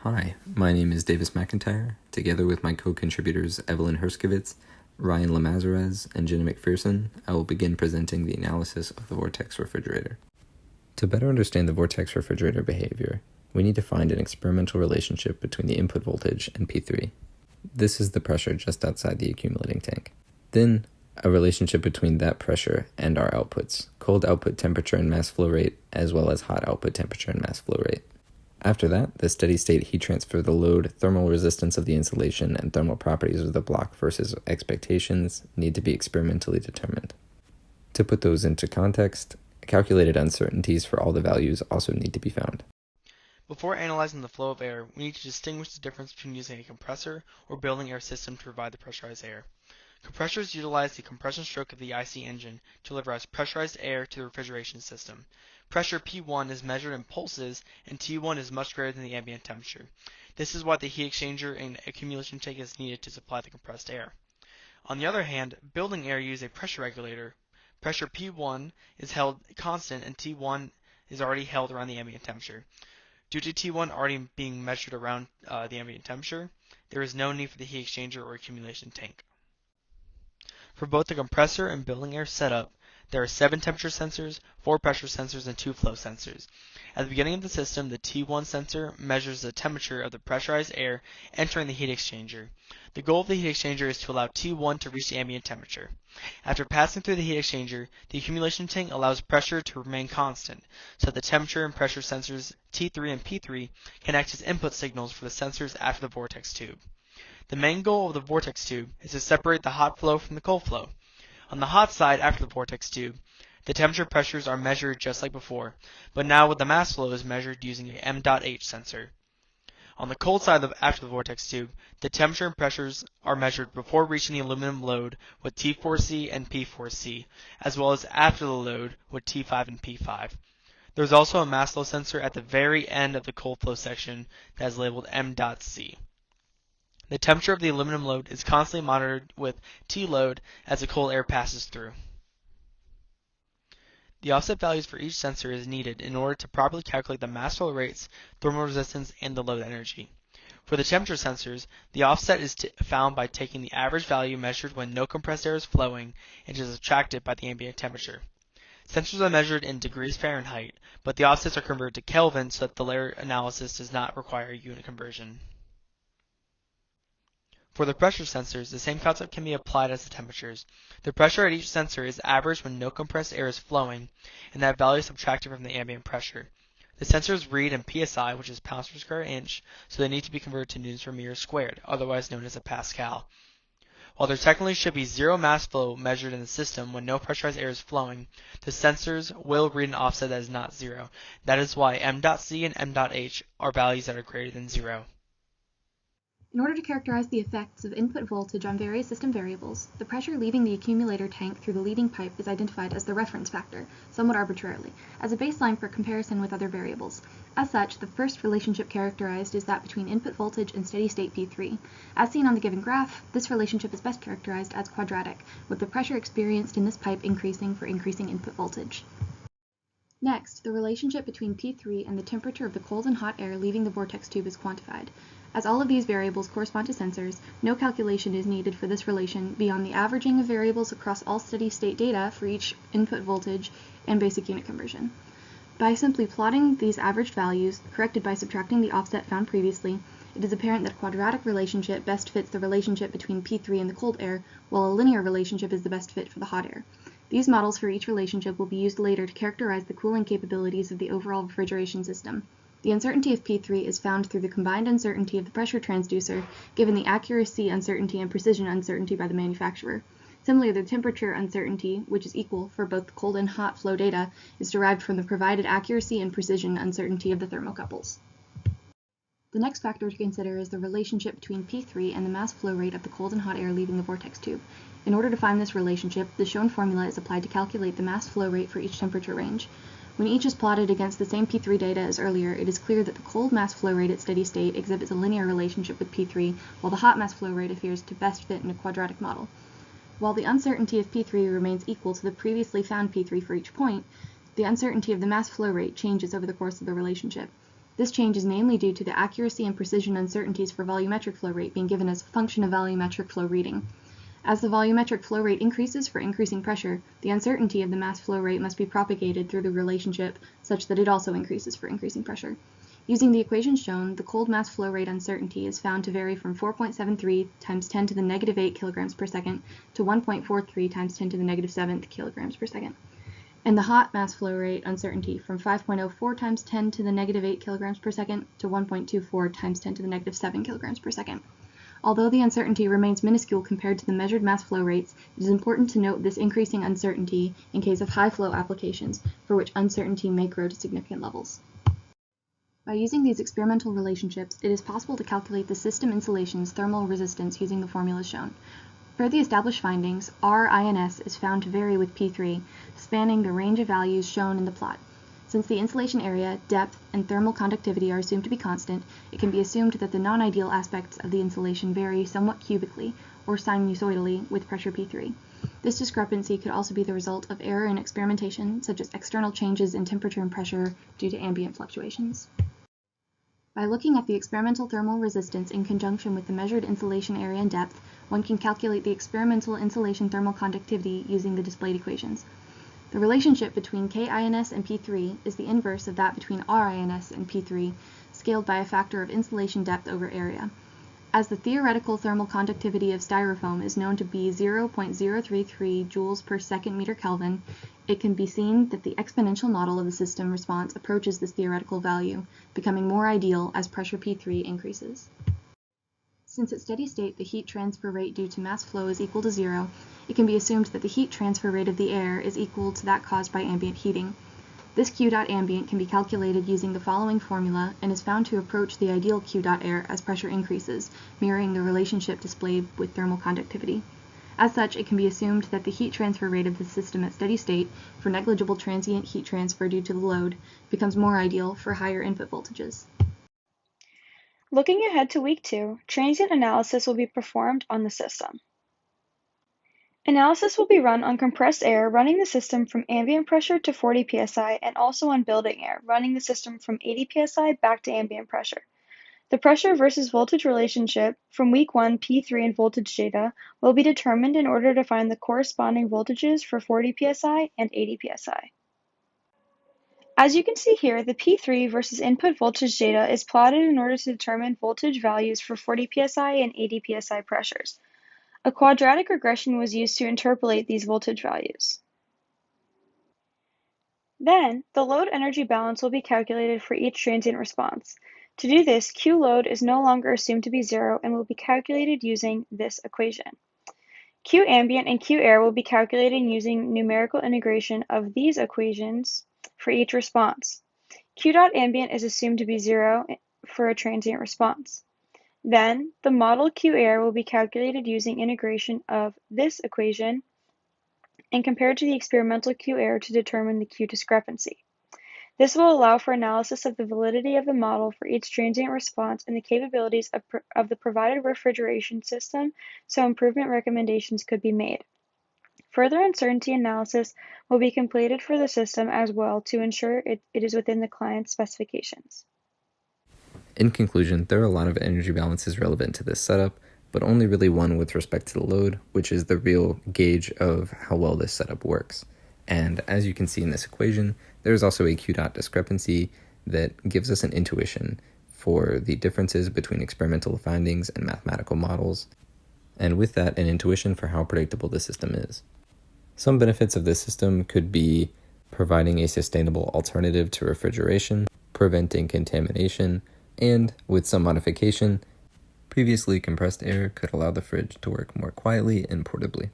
Hi, my name is Davis McIntyre. Together with my co-contributors Evelyn Herskovitz, Ryan Lamazarez, and Jenna McPherson, I will begin presenting the analysis of the vortex refrigerator. To better understand the vortex refrigerator behavior, we need to find an experimental relationship between the input voltage and P3. This is the pressure just outside the accumulating tank. Then, a relationship between that pressure and our outputs, cold output temperature and mass flow rate, as well as hot output temperature and mass flow rate. After that, the steady-state heat transfer, the load, thermal resistance of the insulation, and thermal properties of the block versus expectations need to be experimentally determined. To put those into context, calculated uncertainties for all the values also need to be found. Before analyzing the flow of air, we need to distinguish the difference between using a compressor or building air system to provide the pressurized air. Compressors utilize the compression stroke of the IC engine to deliver pressurized air to the refrigeration system. Pressure P1 is measured in pulses, and T1 is much greater than the ambient temperature. This is why the heat exchanger and accumulation tank is needed to supply the compressed air. On the other hand, building air uses a pressure regulator. Pressure P1 is held constant, and T1 is already held around the ambient temperature. Due to T1 already being measured around the ambient temperature, there is no need for the heat exchanger or accumulation tank. For both the compressor and building air setup, there are 7 temperature sensors, 4 pressure sensors, and 2 flow sensors. At the beginning of the system, the T1 sensor measures the temperature of the pressurized air entering the heat exchanger. The goal of the heat exchanger is to allow T1 to reach the ambient temperature. After passing through the heat exchanger, the accumulation tank allows pressure to remain constant, so that the temperature and pressure sensors T3 and P3 can act as input signals for the sensors after the vortex tube. The main goal of the vortex tube is to separate the hot flow from the cold flow. On the hot side after the vortex tube, the temperature pressures are measured just like before, but now with the mass flow is measured using a M.H sensor. On the cold side after the vortex tube, the temperature and pressures are measured before reaching the aluminum load with T4C and P4C, as well as after the load with T5 and P5. There is also a mass flow sensor at the very end of the cold flow section that is labeled M.C. The temperature of the aluminum load is constantly monitored with T-load as the cold air passes through. The offset values for each sensor is needed in order to properly calculate the mass flow rates, thermal resistance, and the load energy. For the temperature sensors, the offset is found by taking the average value measured when no compressed air is flowing and is subtracted by the ambient temperature. Sensors are measured in degrees Fahrenheit, but the offsets are converted to Kelvin so that the layer analysis does not require unit conversion. For the pressure sensors, the same concept can be applied as the temperatures. The pressure at each sensor is averaged when no compressed air is flowing, and that value is subtracted from the ambient pressure. The sensors read in PSI, which is pounds per square inch, so they need to be converted to newtons per meter squared, otherwise known as a Pascal. While there technically should be zero mass flow measured in the system when no pressurized air is flowing, the sensors will read an offset that is not zero. That is why M.C and M.H are values that are greater than zero. In order to characterize the effects of input voltage on various system variables, the pressure leaving the accumulator tank through the leading pipe is identified as the reference factor, somewhat arbitrarily, as a baseline for comparison with other variables. As such, the first relationship characterized is that between input voltage and steady-state P3. As seen on the given graph, this relationship is best characterized as quadratic, with the pressure experienced in this pipe increasing for increasing input voltage. Next, the relationship between P3 and the temperature of the cold and hot air leaving the vortex tube is quantified. As all of these variables correspond to sensors, no calculation is needed for this relation beyond the averaging of variables across all steady-state data for each input voltage and basic unit conversion. By simply plotting these averaged values, corrected by subtracting the offset found previously, it is apparent that a quadratic relationship best fits the relationship between P3 and the cold air, while a linear relationship is the best fit for the hot air. These models for each relationship will be used later to characterize the cooling capabilities of the overall refrigeration system. The uncertainty of P3 is found through the combined uncertainty of the pressure transducer, given the accuracy uncertainty and precision uncertainty by the manufacturer. Similarly, the temperature uncertainty, which is equal for both cold and hot flow data, is derived from the provided accuracy and precision uncertainty of the thermocouples. The next factor to consider is the relationship between P3 and the mass flow rate of the cold and hot air leaving the vortex tube. In order to find this relationship, the shown formula is applied to calculate the mass flow rate for each temperature range. When each is plotted against the same P3 data as earlier, it is clear that the cold mass flow rate at steady state exhibits a linear relationship with P3, while the hot mass flow rate appears to best fit in a quadratic model. While the uncertainty of P3 remains equal to the previously found P3 for each point, the uncertainty of the mass flow rate changes over the course of the relationship. This change is namely due to the accuracy and precision uncertainties for volumetric flow rate being given as a function of volumetric flow reading. As the volumetric flow rate increases for increasing pressure, the uncertainty of the mass flow rate must be propagated through the relationship such that it also increases for increasing pressure. Using the equation shown, the cold mass flow rate uncertainty is found to vary from 4.73 times 10 to the negative 8 kilograms per second to 1.43 times 10 to the negative 7th kilograms per second, and the hot mass flow rate uncertainty from 5.04 times 10 to the negative 8 kilograms per second to 1.24 times 10 to the negative 7 kilograms per second. Although the uncertainty remains minuscule compared to the measured mass flow rates, it is important to note this increasing uncertainty in case of high flow applications, for which uncertainty may grow to significant levels. By using these experimental relationships, it is possible to calculate the system insulation's thermal resistance using the formulas shown. Per the established findings, RINS is found to vary with P3, spanning the range of values shown in the plot. Since the insulation area, depth, and thermal conductivity are assumed to be constant, it can be assumed that the non-ideal aspects of the insulation vary somewhat cubically, or sinusoidally, with pressure P3. This discrepancy could also be the result of error in experimentation, such as external changes in temperature and pressure due to ambient fluctuations. By looking at the experimental thermal resistance in conjunction with the measured insulation area and depth, one can calculate the experimental insulation thermal conductivity using the displayed equations. The relationship between KINS and P3 is the inverse of that between RINS and P3, scaled by a factor of insulation depth over area. As the theoretical thermal conductivity of styrofoam is known to be 0.033 joules per second meter Kelvin, it can be seen that the exponential model of the system response approaches this theoretical value, becoming more ideal as pressure P3 increases. Since at steady state the heat transfer rate due to mass flow is equal to 0, it can be assumed that the heat transfer rate of the air is equal to that caused by ambient heating. This Q dot ambient can be calculated using the following formula and is found to approach the ideal Q dot air as pressure increases, mirroring the relationship displayed with thermal conductivity. As such, it can be assumed that the heat transfer rate of the system at steady state, for negligible transient heat transfer due to the load, becomes more ideal for higher input voltages. Looking ahead to week 2, transient analysis will be performed on the system. Analysis will be run on compressed air running the system from ambient pressure to 40 psi and also on building air running the system from 80 psi back to ambient pressure. The pressure versus voltage relationship from week 1 P3 and voltage data will be determined in order to find the corresponding voltages for 40 psi and 80 psi. As you can see here, the P3 versus input voltage data is plotted in order to determine voltage values for 40 psi and 80 psi pressures. A quadratic regression was used to interpolate these voltage values. Then, the load energy balance will be calculated for each transient response. To do this, Q load is no longer assumed to be 0 and will be calculated using this equation. Q ambient and Q air will be calculated using numerical integration of these equations for each response. Q dot ambient is assumed to be 0 for a transient response. Then, the model Q air will be calculated using integration of this equation and compared to the experimental Q air to determine the Q discrepancy. This will allow for analysis of the validity of the model for each transient response and the capabilities of the provided refrigeration system, so improvement recommendations could be made. Further uncertainty analysis will be completed for the system as well to ensure it is within the client's specifications. In conclusion, there are a lot of energy balances relevant to this setup, but only really one with respect to the load, which is the real gauge of how well this setup works. And as you can see in this equation, there's also a Q dot discrepancy that gives us an intuition for the differences between experimental findings and mathematical models, and with that, an intuition for how predictable the system is. Some benefits of this system could be providing a sustainable alternative to refrigeration, preventing contamination, and, with some modification, previously compressed air could allow the fridge to work more quietly and portably.